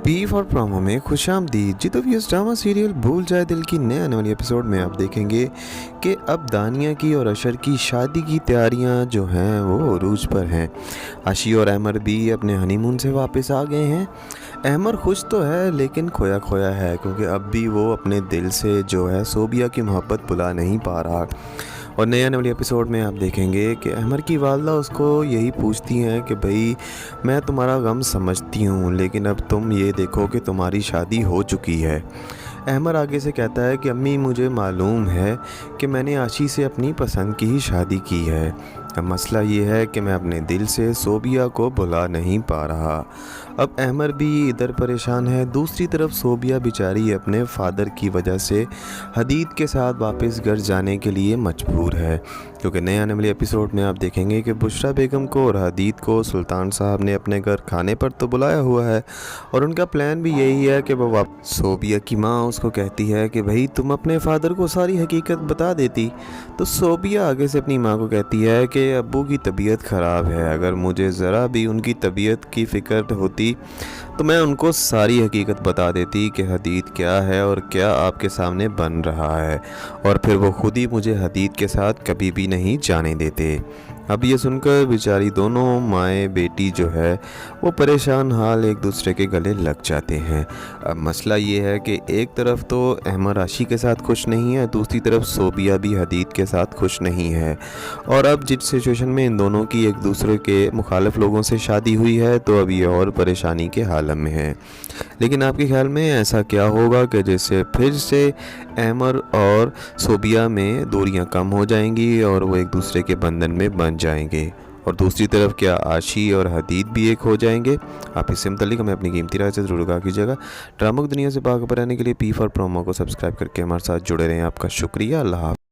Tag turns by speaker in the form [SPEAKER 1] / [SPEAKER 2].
[SPEAKER 1] P for promo में खुशामदीद। जी तो viewers, drama serial भूल जाए दिल की नए आने वाली एपिसोड में आप देखेंगे कि अब दानिया की और अशर की शादी की तैयारियां जो हैं वो अरूज पर हैं। आशी और अहमर भी अपने हनीमून से वापस आ गए हैं। अहमर खुश तो है लेकिन खोया खोया है, क्योंकि अब भी वो अपने दिल से जो है सोबिया की मोहब्बत भुला नहीं पा रहा। और नए आने वाली एपिसोड में आप देखेंगे कि अहमर की वालदा उसको यही पूछती हैं कि भाई मैं तुम्हारा गम समझती हूँ, लेकिन अब तुम ये देखो कि तुम्हारी शादी हो चुकी है। अहमर आगे से कहता है कि अम्मी मुझे मालूम है कि मैंने आशी से अपनी पसंद की ही शादी की है। अब मसला ये है कि मैं अपने दिल से सोबिया को भुला नहीं पा रहा। अब अहमर भी इधर परेशान है, दूसरी तरफ सोबिया बेचारी अपने फादर की वजह से हदीद के साथ वापस घर जाने के लिए मजबूर है, क्योंकि नए आने वाले एपिसोड में आप देखेंगे कि बुशरा बेगम को और हदीद को सुल्तान साहब ने अपने घर खाने पर तो बुलाया हुआ है और उनका प्लान भी यही है कि वह सोबिया की माँ उसको कहती है कि भाई तुम अपने फादर को सारी हकीकत बता देती। तो सोबिया आगे से अपनी माँ को कहती है कि अब्बू की तबीयत ख़राब है, अगर मुझे ज़रा भी उनकी तबीयत की फ़िक्र होती तो मैं उनको सारी हकीकत बता देती कि हदीद क्या है और क्या आपके सामने बन रहा है, और फिर वो खुद ही मुझे हदीद के साथ कभी भी नहीं जाने देते। अब ये सुनकर बेचारी दोनों माएँ बेटी जो है वो परेशान हाल एक दूसरे के गले लग जाते हैं। अब मसला ये है कि एक तरफ तो अहमर आशी के साथ खुश नहीं है, दूसरी तरफ सोबिया भी हदीद के साथ खुश नहीं है। और अब जिस सिचुएशन में इन दोनों की एक दूसरे के मुखालिफ लोगों से शादी हुई है तो अब ये और परेशानी के हालत में है। लेकिन आपके ख्याल में ऐसा क्या होगा कि जैसे फिर से अहमर और सोबिया में दूरियां कम हो जाएंगी और वो एक दूसरे के बंधन में बन जाएंगे, और दूसरी तरफ क्या आशी और हदीद भी एक हो जाएंगे? आप इससे मुतल्लिक हमें अपनी कीमती राय से ज़रूर आगाह कीजिएगा। ड्रामा की दुनिया से बाखबर रहने के लिए पी फॉर प्रोमो को सब्सक्राइब करके हमारे साथ जुड़े रहें। आपका शुक्रिया। अल्लाह हाफ़िज़।